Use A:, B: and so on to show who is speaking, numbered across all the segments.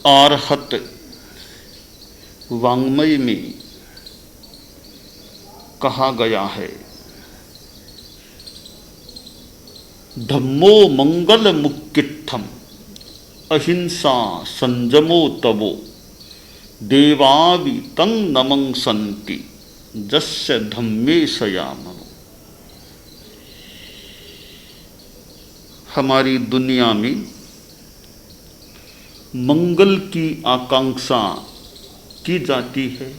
A: आरहत वाङ्मय में कहा गया है, धम्मो मंगल मुक्तित्थम अहिंसा संजमो तवो देवावि तं नमंसन्ति जस्य धम्मे सयामनो। हमारी दुनिया में मंगल की आकांक्षा की जाती है,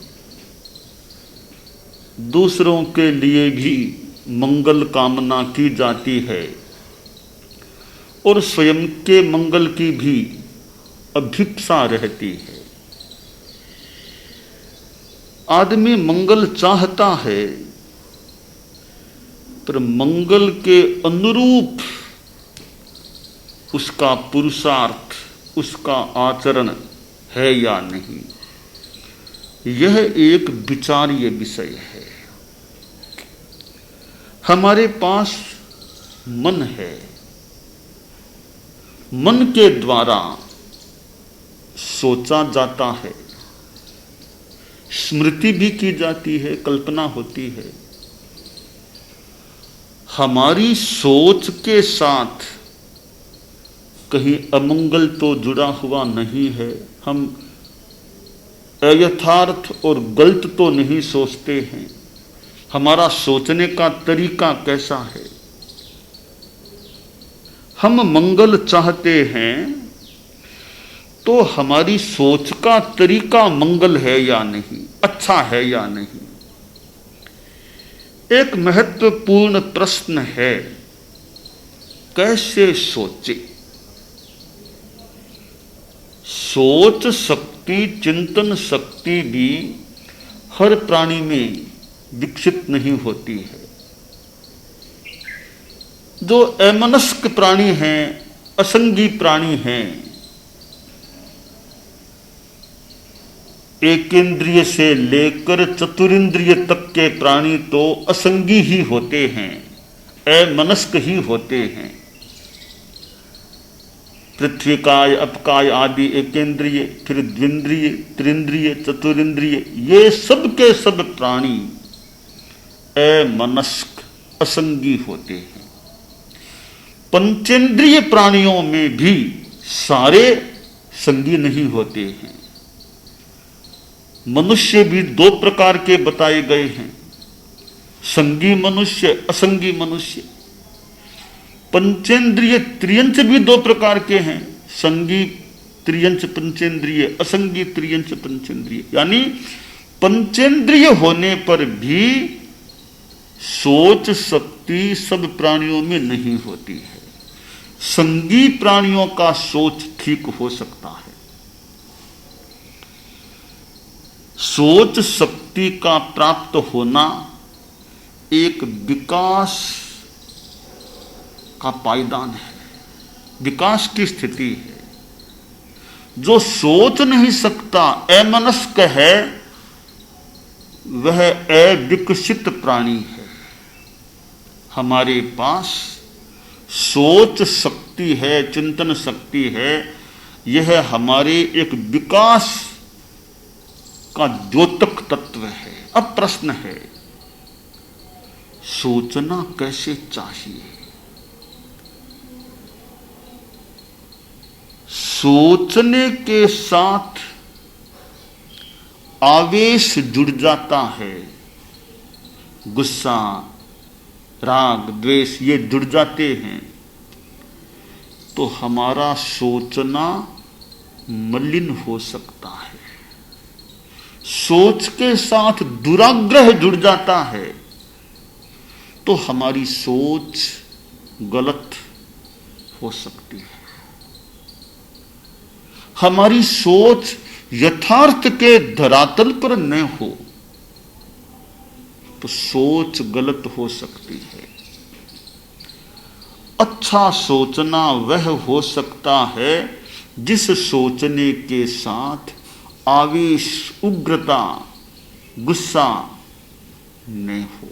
A: दूसरों के लिए भी मंगल कामना की जाती है और स्वयं के मंगल की भी अभिप्सा रहती है। आदमी मंगल चाहता है, पर मंगल के अनुरूप उसका पुरुषार्थ, उसका आचरण है या नहीं, यह एक विचार्य विषय है। हमारे पास मन है, मन के द्वारा सोचा जाता है, स्मृति भी की जाती है, कल्पना होती है। हमारी सोच के साथ कहीं अमंगल तो जुड़ा हुआ नहीं है, हम अयथार्थ और गलत तो नहीं सोचते हैं। हमारा सोचने का तरीका कैसा है? हम मंगल चाहते हैं तो हमारी सोच का तरीका मंगल है या नहीं, अच्छा है या नहीं। एक महत्वपूर्ण प्रश्न है, कैसे सोचे? सोच शक्ति, चिंतन शक्ति भी हर प्राणी में विकसित नहीं होती है। जो अमनस्क प्राणी हैं, असंगी प्राणी हैं, एक इंद्रिय से लेकर चतुरिंद्रिय तक के प्राणी तो असंगी ही होते हैं, अमनस्क ही होते हैं। पृथ्वीकाय, अपकाय आदि एकेंद्रिय, फिर द्विंद्रिय, त्रिंद्रिय, चतुरिंद्रिय, ये सब के सब प्राणी अमनस्क, असंगी होते हैं। पंचेंद्रिय प्राणियों में भी सारे संगी नहीं होते हैं। मनुष्य भी दो प्रकार के बताए गए हैं, संगी मनुष्य, असंगी मनुष्य। पंचेंद्रिय त्रियंच भी दो प्रकार के हैं, संगी त्रियंच पंचेंद्रिय, असंगी त्रियंच पंचेंद्रिय। यानी पंचेंद्रिय होने पर भी सोच शक्ति सब प्राणियों में नहीं होती है। संगी प्राणियों का सोच ठीक हो सकता है। सोच शक्ति का प्राप्त होना एक विकास का पायदान है, विकास की स्थिति है। जो सोच नहीं सकता, अमनस्क है, वह अविकसित प्राणी है। हमारे पास सोच शक्ति है, चिंतन शक्ति है, यह हमारे एक विकास का द्योतक तत्व है। अब प्रश्न है, सोचना कैसे चाहिए? सोचने के साथ आवेश जुड़ जाता है, गुस्सा, राग, द्वेष, ये जुड़ जाते हैं, तो हमारा सोचना मलिन हो सकता है। सोच के साथ दुराग्रह जुड़ जाता है तो हमारी सोच गलत हो सकती है। हमारी सोच यथार्थ के धरातल पर न हो तो सोच गलत हो सकती है। अच्छा सोचना वह हो सकता है जिस सोचने के साथ आवेश, उग्रता, गुस्सा न हो।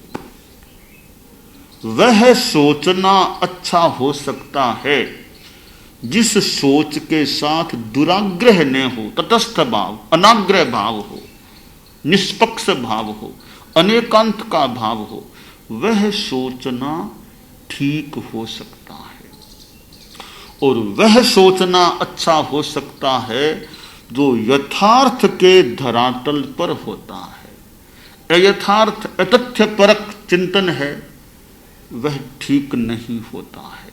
A: वह सोचना अच्छा हो सकता है जिस सोच के साथ दुराग्रह न हो, तटस्थ भाव, अनाग्रह भाव हो, निष्पक्ष भाव हो, अनेकांत का भाव हो, वह सोचना ठीक हो सकता है। और वह सोचना अच्छा हो सकता है जो यथार्थ के धरातल पर होता है। अयथार्थ अतथ्य परक चिंतन है, वह ठीक नहीं होता है।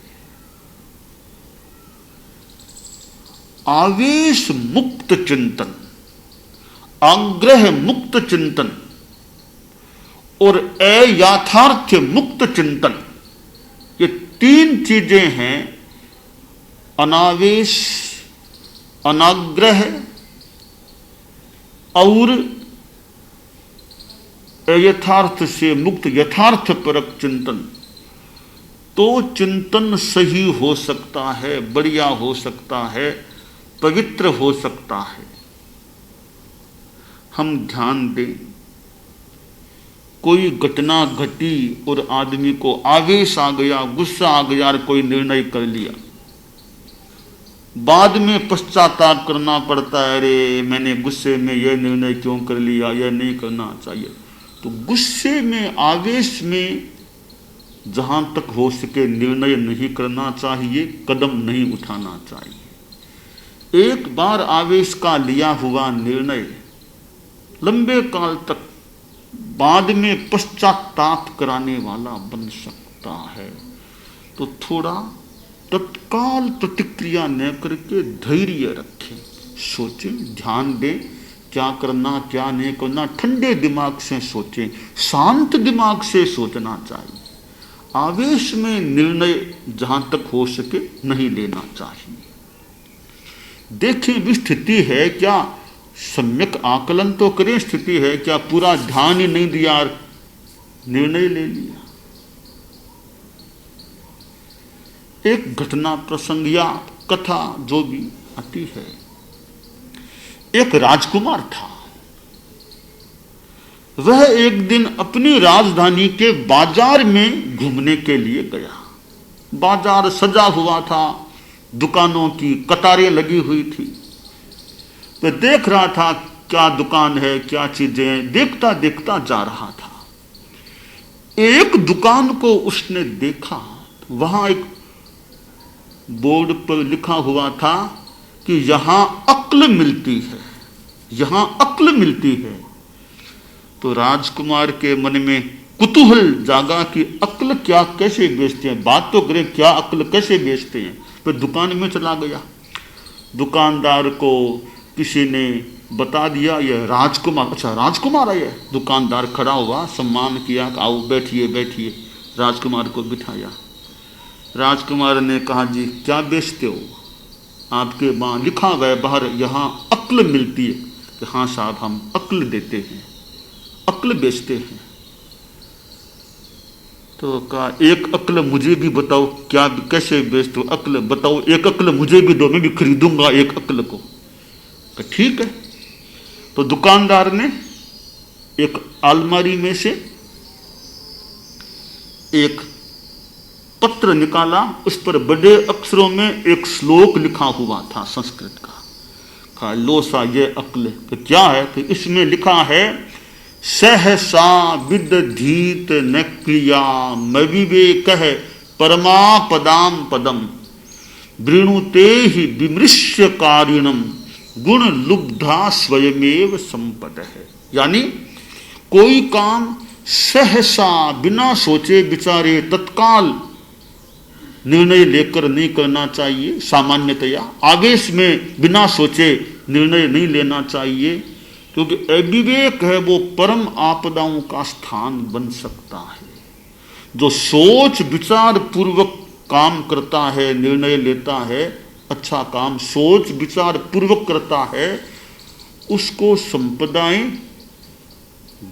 A: आवेश मुक्त चिंतन, आग्रह मुक्त चिंतन और अयाथार्थ्य मुक्त चिंतन, ये तीन चीजें हैं। अनावेश, अनाग्रह और अयथार्थ से मुक्त यथार्थ परक चिंतन। तो चिंतन सही हो सकता है, बढ़िया हो सकता है, पवित्र हो सकता है। हम ध्यान दें, कोई घटना घटी और आदमी को आवेश आ गया, गुस्सा आ गया और कोई निर्णय कर लिया, बाद में पश्चाताप करना पड़ता है, अरे मैंने गुस्से में यह निर्णय क्यों कर लिया, यह नहीं करना चाहिए। तो गुस्से में, आवेश में जहां तक हो सके निर्णय नहीं करना चाहिए, कदम नहीं उठाना चाहिए। एक बार आवेश का लिया हुआ निर्णय लंबे काल तक बाद में पश्चाताप कराने वाला बन सकता है। तो थोड़ा तत्काल प्रतिक्रिया न करके धैर्य रखें, सोचें, ध्यान दें, क्या करना क्या नहीं करना, ठंडे दिमाग से सोचें, शांत दिमाग से सोचना चाहिए। आवेश में निर्णय जहां तक हो सके नहीं लेना चाहिए। देखें भी स्थिति है क्या, सम्यक आकलन तो करें, स्थिति है क्या, पूरा ध्यान ही नहीं दिया, निर्णय ले लिया। एक घटना, प्रसंग या कथा जो भी आती है, एक राजकुमार था। वह एक दिन अपनी राजधानी के बाजार में घूमने के लिए गया। बाजार सजा हुआ था, दुकानों की कतारें लगी हुई थी। वह देख रहा था क्या दुकान है, क्या चीजें, देखता देखता जा रहा था। एक दुकान को उसने देखा, वहां एक बोर्ड पर लिखा हुआ था कि यहां अक्ल मिलती है, यहां अक्ल मिलती है। तो राजकुमार के मन में कुतूहल जागा कि अक्ल क्या, कैसे बेचते हैं, बात तो करें, क्या अक्ल कैसे बेचते हैं। तो दुकान में चला गया। दुकानदार को किसी ने बता दिया यह राजकुमार, अच्छा राजकुमार है यह। दुकानदार खड़ा हुआ, सम्मान किया, आओ बैठिए बैठिए। राजकुमार को बिठाया। राजकुमार ने कहा, जी क्या बेचते हो? आपके वहाँ लिखा गया बाहर यहाँ अक्ल मिलती है। कि हाँ साहब, हम अक्ल देते हैं, अक्ल बेचते हैं। तो कहा, एक अक्ल मुझे भी बताओ, क्या कैसे बेचते हो, अक्ल बताओ, एक अक्ल मुझे भी दो, मैं भी खरीदूंगा एक अक्ल को। कहा ठीक है। तो दुकानदार ने एक अलमारी में से एक पत्र निकाला, उस पर बड़े अक्षरों में एक श्लोक लिखा हुआ था संस्कृत का। कहा लो सा ये अक्ल। तो क्या है? तो इसमें लिखा है, सहसा विदधीत न क्रिया मविवेक परमापदाम पदम वृणुते ही विमृश्य कारिणम गुण लुब्धा स्वयमेव संपद है। यानी कोई काम सहसा, बिना सोचे विचारे, तत्काल निर्णय लेकर नहीं करना चाहिए। सामान्यतया आवेश में बिना सोचे निर्णय नहीं लेना चाहिए, क्योंकि अविवेक है वो परम आपदाओं का स्थान बन सकता है। जो सोच विचार पूर्वक काम करता है, निर्णय लेता है, अच्छा काम सोच विचार पूर्वक करता है, उसको संपदाएं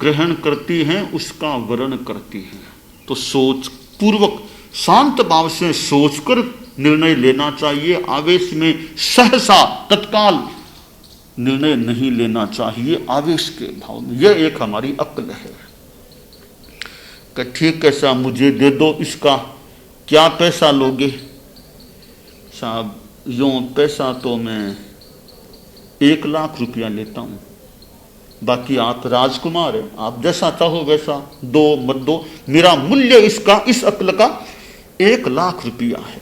A: ग्रहण करती हैं, उसका वर्ण करती हैं। तो सोच पूर्वक, शांत भाव से सोचकर निर्णय लेना चाहिए। आवेश में सहसा तत्काल निर्णय नहीं लेना चाहिए, आवेश के भाव में। यह एक हमारी अक्ल है कि ठीक है साहब, मुझे दे दो इसका, क्या पैसा लोगे? साहब यूं पैसा तो मैं 1,00,000 रुपया लेता हूं, बाकी आप राजकुमार हैं, आप जैसा चाहो वैसा दो मत दो, मेरा मूल्य इसका, इस अक्ल का 1,00,000 रुपया है।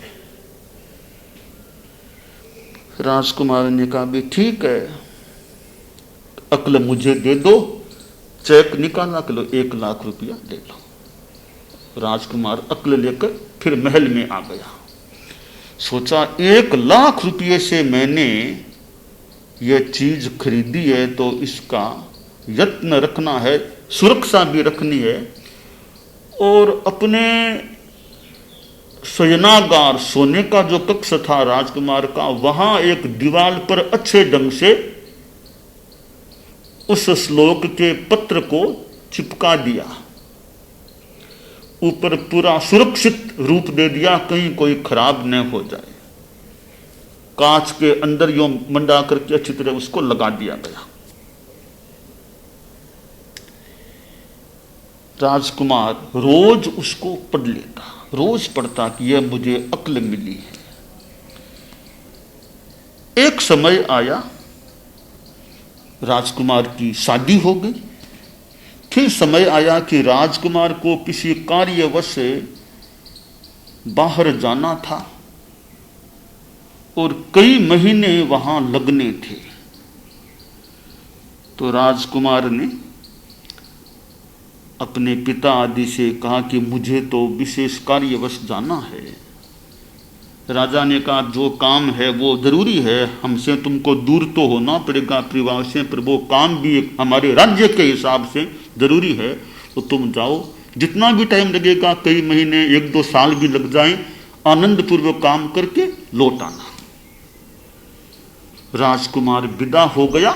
A: राजकुमार ने कहा भी ठीक है, अक्ल मुझे दे दो, चेक निकाला कि लो 1,00,000 रुपया ले लो। राजकुमार अक्ल लेकर फिर महल में आ गया। सोचा 1,00,000 रुपये से मैंने ये चीज खरीदी है तो इसका यत्न रखना है, सुरक्षा भी रखनी है, और अपने शयनागार, सोने का जो कक्ष था राजकुमार का, वहां एक दीवार पर अच्छे ढंग से उस श्लोक के पत्र को चिपका दिया, ऊपर पूरा सुरक्षित रूप दे दिया, कहीं कोई खराब न हो जाए। कांच के अंदर यो मंडा करके अच्छी तरह उसको लगा दिया गया। राजकुमार रोज उसको पढ़ लेता, रोज पढ़ता कि यह मुझे अक्ल मिली है। एक समय आया, राजकुमार की शादी हो गई। फिर समय आया कि राजकुमार को किसी कार्यवश से बाहर जाना था और कई महीने वहां लगने थे। तो राजकुमार ने अपने पिता आदि से कहा कि मुझे तो विशेष कार्यवश जाना है। राजा ने कहा जो काम है वो जरूरी है, हमसे तुमको दूर तो होना पड़ेगा परिवार से, पर वो काम भी हमारे राज्य के हिसाब से जरूरी है, तो तुम जाओ, जितना भी टाइम लगेगा, कई महीने 1-2 साल भी लग जाएं, आनंद पूर्वक काम करके लौट आना। राजकुमार विदा हो गया।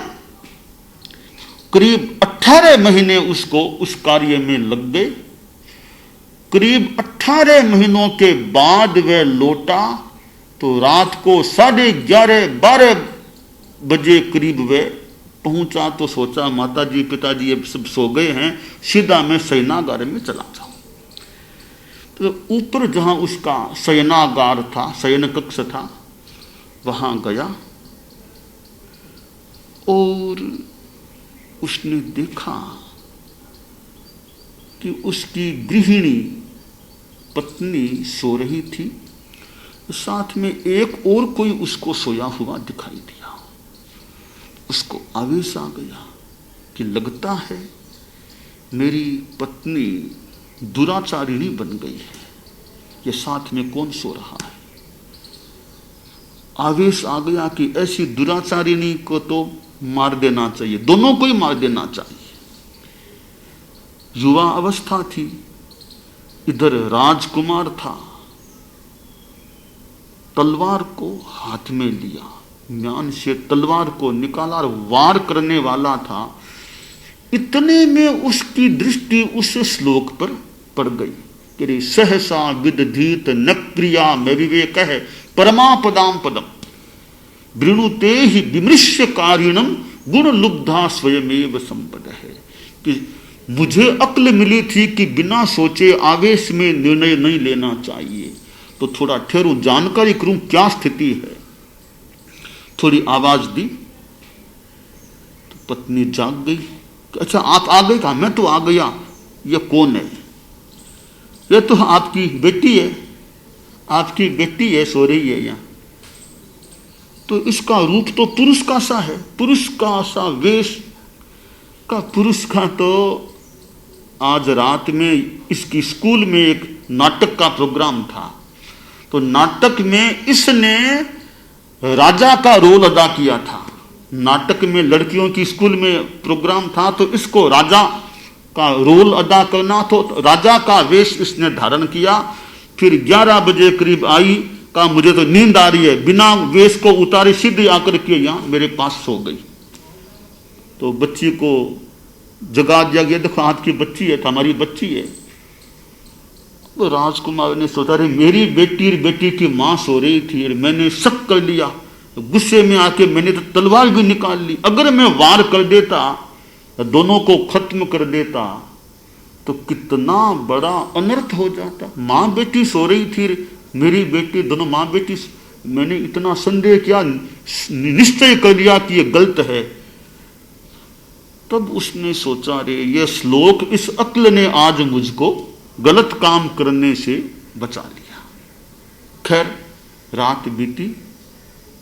A: करीब 18 महीने उसको उस कार्य में लग गए। करीब 18 महीनों के बाद वह लौटा तो रात को 11:30-12 बजे करीब वह पहुंचा। तो सोचा माताजी पिताजी ये सब सो गए हैं, सीधा मैं शयनागार में चला जाऊं। तो ऊपर जहां उसका शयनागार था, शयन कक्ष था, वहां गया और उसने देखा कि उसकी गृहिणी पत्नी सो रही थी, साथ में एक और कोई उसको सोया हुआ दिखाई दिया। उसको आवेश आ गया कि लगता है मेरी पत्नी दुराचारिणी बन गई है, ये साथ में कौन सो रहा है। आवेश आ गया कि ऐसी दुराचारिणी को तो मार देना चाहिए, दोनों को ही मार देना चाहिए। युवा अवस्था थी, इधर राजकुमार था, तलवार को हाथ में लिया, म्यान से तलवार को निकाला और वार करने वाला था। इतने में उसकी दृष्टि उस श्लोक पर पड़ गई कि सहसा विदधीत न क्रिया में विवेक है परमापदाम पदम वृणुते ही विमृश्य कारिणम गुण लुब्धा स्वयमेव संपद है। कि मुझे अक्ल मिली थी कि बिना सोचे आवेश में निर्णय नहीं लेना चाहिए, तो थोड़ा ठहरूं, जानकारी करूं क्या स्थिति है। थोड़ी आवाज दी तो पत्नी जाग गई। अच्छा आप आ गए? कहा मैं तो आ गया। ये कौन है? ये तो आपकी बेटी है, आपकी बेटी है, सो रही है यहाँ। तो इसका रूप तो पुरुष का सा है, पुरुष का सा वेश का पुरुष का। तो आज रात में इसकी स्कूल में एक नाटक का प्रोग्राम था, तो नाटक में इसने राजा का रोल अदा किया था। नाटक में लड़कियों की स्कूल में प्रोग्राम था, तो इसको राजा का रोल अदा करना, तो राजा का वेश इसने धारण किया। फिर 11 बजे करीब आई, कहा मुझे तो नींद आ रही है, बिना वेश को उतारे सीधे आकर के यहाँ मेरे पास सो गई। तो बच्ची को जगा दिया गया, देखो आपकी बच्ची है, हमारी बच्ची है। तो राजकुमार ने सोचा रे मेरी बेटी की माँ सो रही थी, मैंने शक कर लिया, गुस्से में आके मैंने तो तलवार भी निकाल ली। अगर मैं वार कर देता, दोनों को खत्म कर देता, तो कितना बड़ा अनर्थ हो जाता। माँ बेटी सो रही थी, मेरी बेटी, दोनों माँ बेटी मैंने इतना संदेह किया, निश्चय कर लिया कि ये गलत है। तब उसने सोचा, रे ये श्लोक, इस अक्ल ने आज मुझको गलत काम करने से बचा लिया। खैर रात बीती,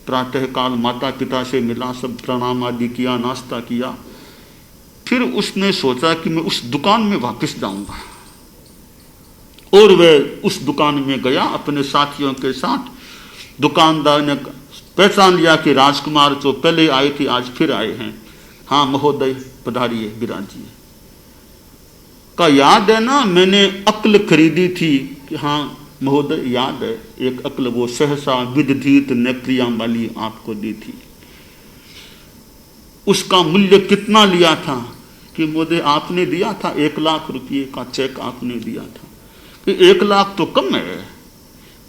A: प्रातःकाल माता पिता से मिला, सब प्रणाम आदि किया, नाश्ता किया। फिर उसने सोचा कि मैं उस दुकान में वापस जाऊंगा, और वह उस दुकान में गया अपने साथियों के साथ। दुकानदार ने पहचान लिया कि राजकुमार जो पहले आए थे आज फिर आए हैं। हाँ महोदय पधारिए, विराजिए। का याद है ना, मैंने अक्ल खरीदी थी? कि हाँ महोदय याद है, एक अक्ल वो सहसा विदधीत नेत्रियां वाली आपको दी थी। उसका मूल्य कितना लिया था? कि महोदय आपने दिया था 1 लाख रुपये का चेक आपने दिया था। कि 1 लाख तो कम है,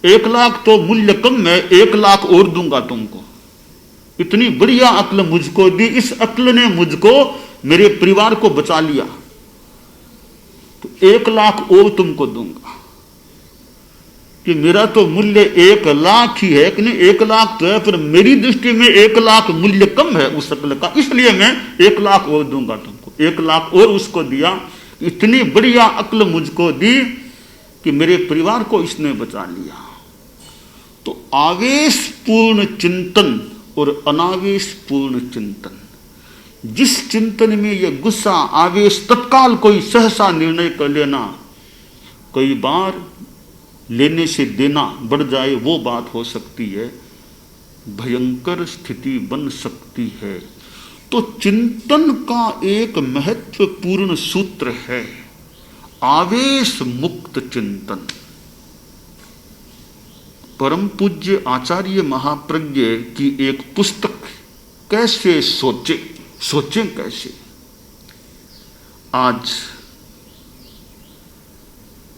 A: 1 लाख तो मूल्य कम है, 1 लाख और दूंगा तुमको। इतनी बढ़िया अक्ल मुझको दी, इस अक्ल ने मुझको, मेरे परिवार को बचा लिया, तो 1 लाख और तुमको दूंगा। कि मेरा तो मूल्य 1 लाख ही है, कि नहीं 1 लाख तो है, पर मेरी दृष्टि में 1 लाख मूल्य कम है उस अक्ल का, इसलिए मैं 1 लाख और दूंगा तुमको। 1 लाख और उसको दिया। इतनी बढ़िया अक्ल मुझको दी कि मेरे परिवार को इसने बचा लिया। तो आवेशपूर्ण चिंतन और अनावेशपूर्ण चिंतन, जिस चिंतन में ये गुस्सा, आवेश, तत्काल कोई सहसा निर्णय कर लेना, कई बार लेने से देना बढ़ जाए, वो बात हो सकती है, भयंकर स्थिति बन सकती है। तो चिंतन का एक महत्वपूर्ण सूत्र है आवेश मुक्त चिंतन। परम पूज्य आचार्य महाप्रज्ञ की एक पुस्तक, कैसे सोचें कैसे। आज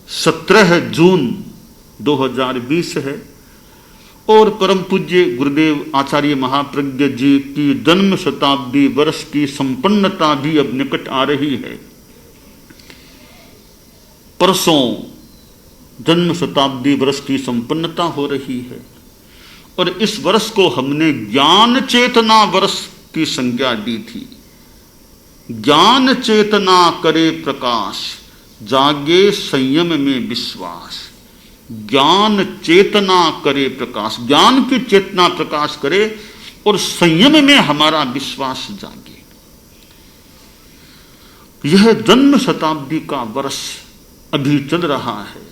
A: 17 जून 2020 है और परम पूज्य गुरुदेव आचार्य महाप्रज्ञ जी की जन्म शताब्दी वर्ष की संपन्नता भी अब निकट आ रही है। परसों जन्म शताब्दी वर्ष की संपन्नता हो रही है और इस वर्ष को हमने ज्ञान चेतना वर्ष की संज्ञा दी थी। ज्ञान चेतना करे प्रकाश, जागे संयम में विश्वास। ज्ञान चेतना करे प्रकाश, ज्ञान की चेतना प्रकाश करे और संयम में हमारा विश्वास जागे। यह जन्म शताब्दी का वर्ष अभी चल रहा है।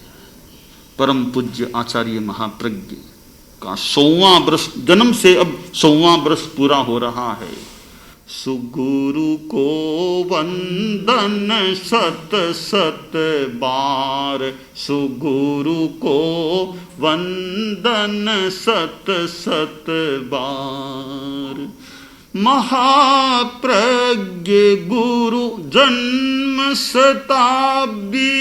A: परम पूज्य आचार्य महाप्रज्ञ का 100वां वर्ष, जन्म से अब 100वां वर्ष पूरा हो रहा है। सुगुरु को वंदन सत सत बार, सुगुरु को वंदन सत सत बार। महाप्रज्ञ गुरु जन्म शताब्दी,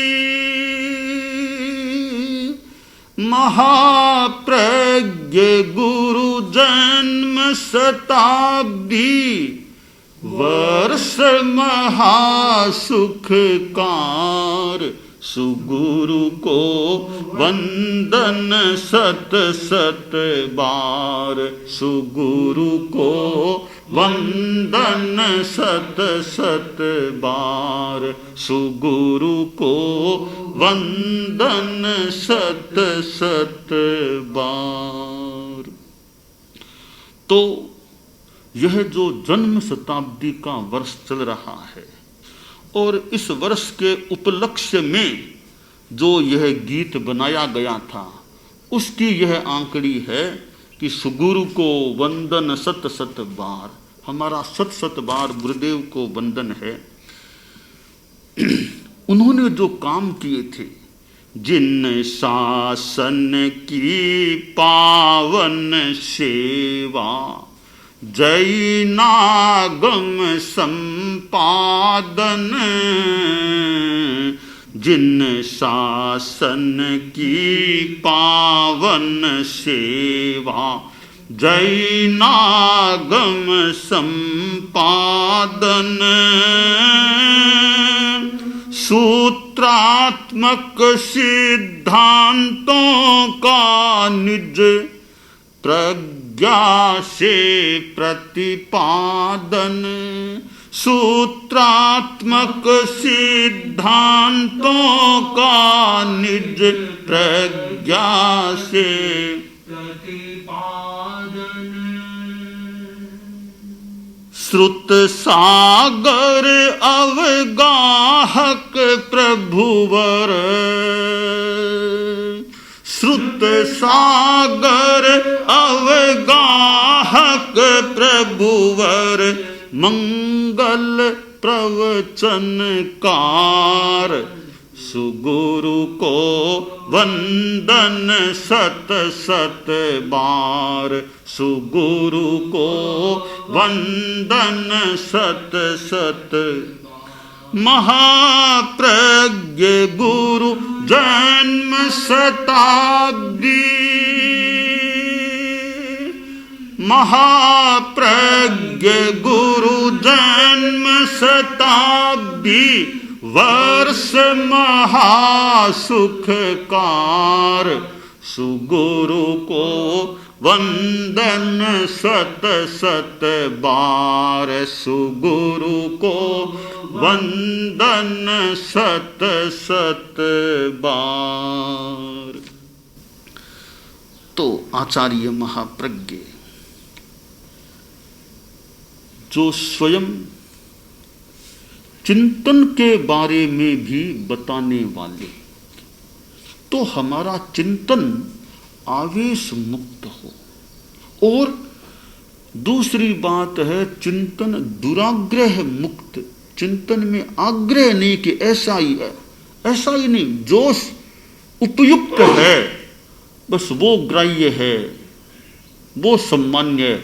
A: महाप्रज्ञ गुरु जन्म शताब्दी, वर्ष महासुखकार। सुगुरु को वंदन सत सत बार, सुगुरु को वंदन सत सत बार, सुगुरु को वंदन सत सत बार। तो यह जो जन्म शताब्दी का वर्ष चल रहा है और इस वर्ष के उपलक्ष्य में जो यह गीत बनाया गया था, उसकी यह आंकड़ी है कि सुगुरु को वंदन सत सत बार। हमारा सत सत बार गुरुदेव को वंदन है। उन्होंने जो काम किए थे, जिन शासन की पावन सेवा, जैनागम संपादन, जिन शासन की पावन सेवा, जैनागम संपादन, सूत्रात्मक सिद्धांतों का निज प्रज्ञा से प्रतिपादन सूत्रात्मक सिद्धांतों का निज प्रज्ञा से प्रतिपादन श्रुत सागर अवगाहक प्रभुवर श्रुत सागर अवगाहक प्रभुवर मंगल प्रवचनकार सुगुरु को वंदन सत सत बार सुगुरु को वंदन सत सत महाप्रज्ञ गुरु जन्म शताब्दी महाप्रज्ञ गुरु जन्म शताब्दी वर्ष महासुखकार सुगुरु को वंदन सत सत बार सुगुरु को वंदन सत सत बार। तो आचार्य महाप्रज्ञ जो स्वयं चिंतन के बारे में भी बताने वाले, तो हमारा चिंतन आवेश मुक्त हो। और दूसरी बात है चिंतन दुराग्रह मुक्त, चिंतन में आग्रह नहीं कि ऐसा ही है, ऐसा ही नहीं, जो उपयुक्त है बस वो ग्राह्य है, वो सम्मान्य है।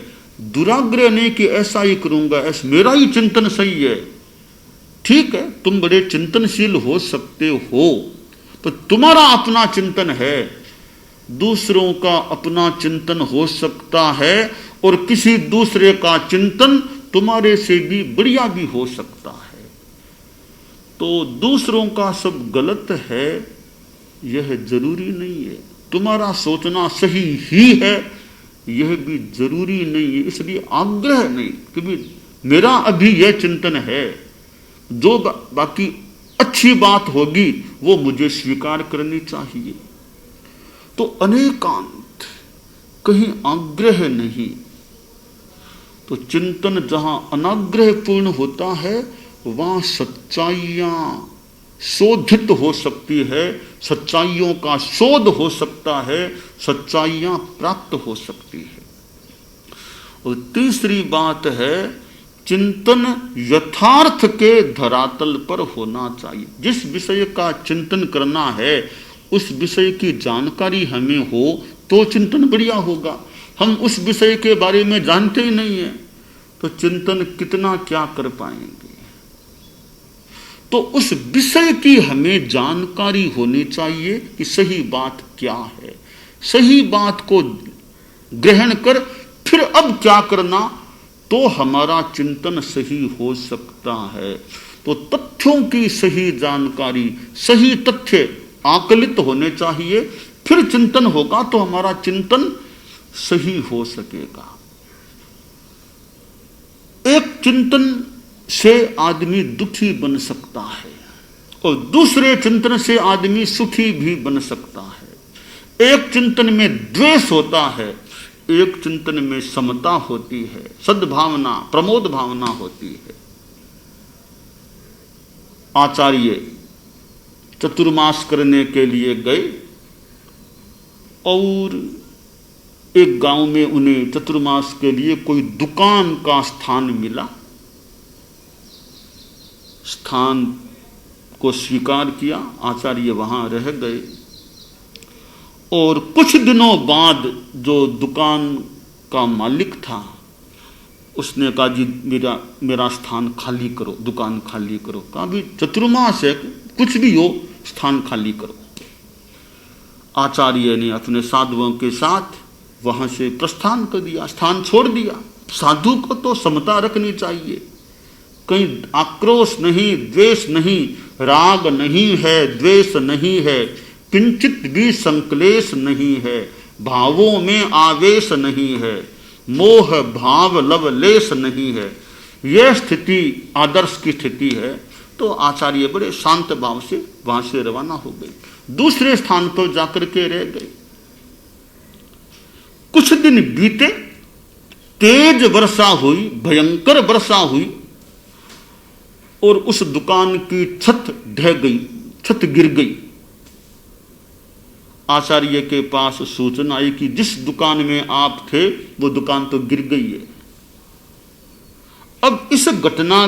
A: दुराग्रह नहीं कि ऐसा ही करूंगा, ऐसा मेरा ही चिंतन सही है। ठीक है, तुम बड़े चिंतनशील हो सकते हो, पर तुम्हारा अपना चिंतन है, दूसरों का अपना चिंतन हो सकता है, और किसी दूसरे का चिंतन तुम्हारे से भी बढ़िया भी हो सकता है। तो दूसरों का सब गलत है यह जरूरी नहीं है, तुम्हारा सोचना सही ही है यह भी जरूरी नहीं है। इसलिए आग्रह नहीं कि मेरा अभी यह चिंतन है, जो बाकी अच्छी बात होगी वो मुझे स्वीकार करनी चाहिए। तो अनेकांत, कहीं आग्रह नहीं। तो चिंतन जहां अनाग्रह पूर्ण होता है वहां सच्चाइयां शोधित हो सकती है, सच्चाइयों का शोध हो सकता है, सच्चाइयां प्राप्त हो सकती है। और तीसरी बात है चिंतन यथार्थ के धरातल पर होना चाहिए। जिस विषय का चिंतन करना है उस विषय की जानकारी हमें हो तो चिंतन बढ़िया होगा। हम उस विषय के बारे में जानते ही नहीं है तो चिंतन कितना क्या कर पाएंगे। तो उस विषय की हमें जानकारी होनी चाहिए कि सही बात क्या है, सही बात को ग्रहण कर फिर अब क्या करना, तो हमारा चिंतन सही हो सकता है। तो तथ्यों की सही जानकारी, सही तथ्य आकलित होने चाहिए, फिर चिंतन होगा तो हमारा चिंतन सही हो सकेगा। एक चिंतन से आदमी दुखी बन सकता है और दूसरे चिंतन से आदमी सुखी भी बन सकता है। एक चिंतन में द्वेष होता है, एक चिंतन में समता होती है, सद्भावना, प्रमोद भावना होती है। आचार्य चतुर्मास करने के लिए गए और एक गांव में उन्हें चतुर्मास के लिए कोई दुकान का स्थान मिला। स्थान को स्वीकार किया, आचार्य वहां रह गए और कुछ दिनों बाद जो दुकान का मालिक था उसने कहा जी मेरा स्थान खाली करो, दुकान खाली करो। कहा भी चतुर्मास है, कुछ भी हो स्थान खाली करो। आचार्य ने अपने साधुओं के साथ वहां से प्रस्थान कर दिया, स्थान छोड़ दिया। साधु को तो समता रखनी चाहिए, कहीं आक्रोश नहीं, द्वेष नहीं, राग नहीं है, द्वेष नहीं है, किंचित भी संक्लेश नहीं है, भावों में आवेश नहीं है, मोह भाव लवलेश नहीं है, यह स्थिति आदर्श की स्थिति है। तो आचार्य बड़े शांत भाव से वहां से रवाना हो गए, दूसरे स्थान पर जाकर के रह गए। कुछ दिन बीते, तेज वर्षा हुई, भयंकर वर्षा हुई और उस दुकान की छत ढह गई, छत गिर गई। आचार्य के पास सूचना आई कि जिस दुकान में आप थे वो दुकान तो गिर गई है। अब इस घटना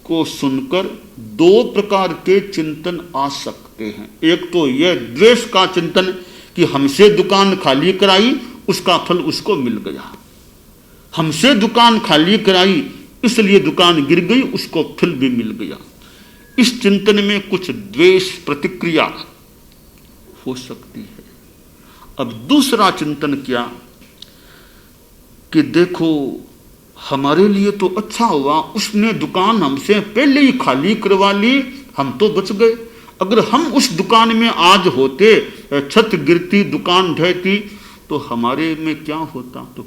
A: को सुनकर दो प्रकार के चिंतन आ सकते हैं। एक तो यह द्वेष का चिंतन कि हमसे दुकान खाली कराई, उसका फल उसको मिल गया, हमसे दुकान खाली कराई इसलिए दुकान गिर गई, उसको फल भी मिल गया। इस चिंतन में कुछ द्वेष प्रतिक्रिया हो सकती है। अब दूसरा चिंतन क्या कि देखो हमारे लिए तो अच्छा हुआ, उसने दुकान हमसे पहले ही खाली करवा ली, हम तो बच गए। अगर हम उस दुकान में आज होते, छत गिरती, दुकान ढहती, तो हमारे में क्या होता? तो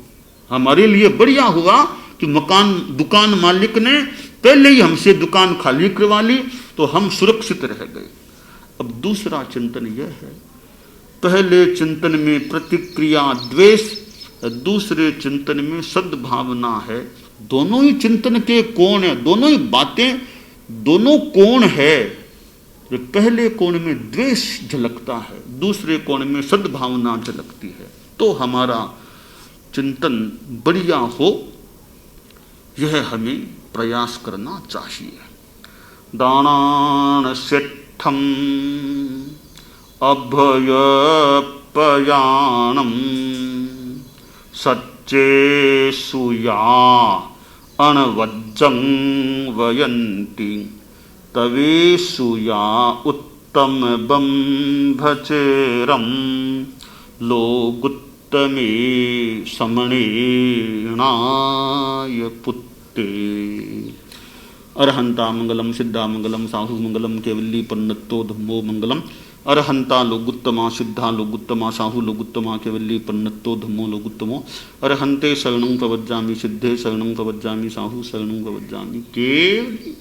A: हमारे लिए बढ़िया हुआ कि दुकान मालिक ने पहले ही हमसे दुकान खाली करवा ली, तो हम सुरक्षित रह गए। अब दूसरा चिंतन यह है, पहले चिंतन में प्रतिक्रिया द्वेष, दूसरे चिंतन में सद्भावना है। दोनों ही चिंतन के कोण है, दोनों ही बातें, दोनों कोण है। पहले कोण में द्वेष झलकता है, दूसरे कोण में सद्भावना झलकती है। तो हमारा चिंतन बढ़िया हो, यह हमें प्रयास करना चाहिए। दानान सेठम अभयपयाणम सच्चे सुया अणवज्जं वयन्ति तवे सुया उत्तम बंभचेरम लोगुत्तमे समणेणाय पुत्ते। अरहंता मंगलम, सिद्धा मंगलम, साहु मंगलम, केवली पन्नतो धम्मो मंगलम। अरहंता लोगुत्तमा, सिद्धा लोगुत्तमा, साहु लोगुत्तमा, केवली पन्नतो धम्मो लोगुत्तमो। अरहंते शरणं प्रवज्जामि, सिद्धे शरणं प्रवज्जामि, साहु शरणं प्रवज्जामि, केवली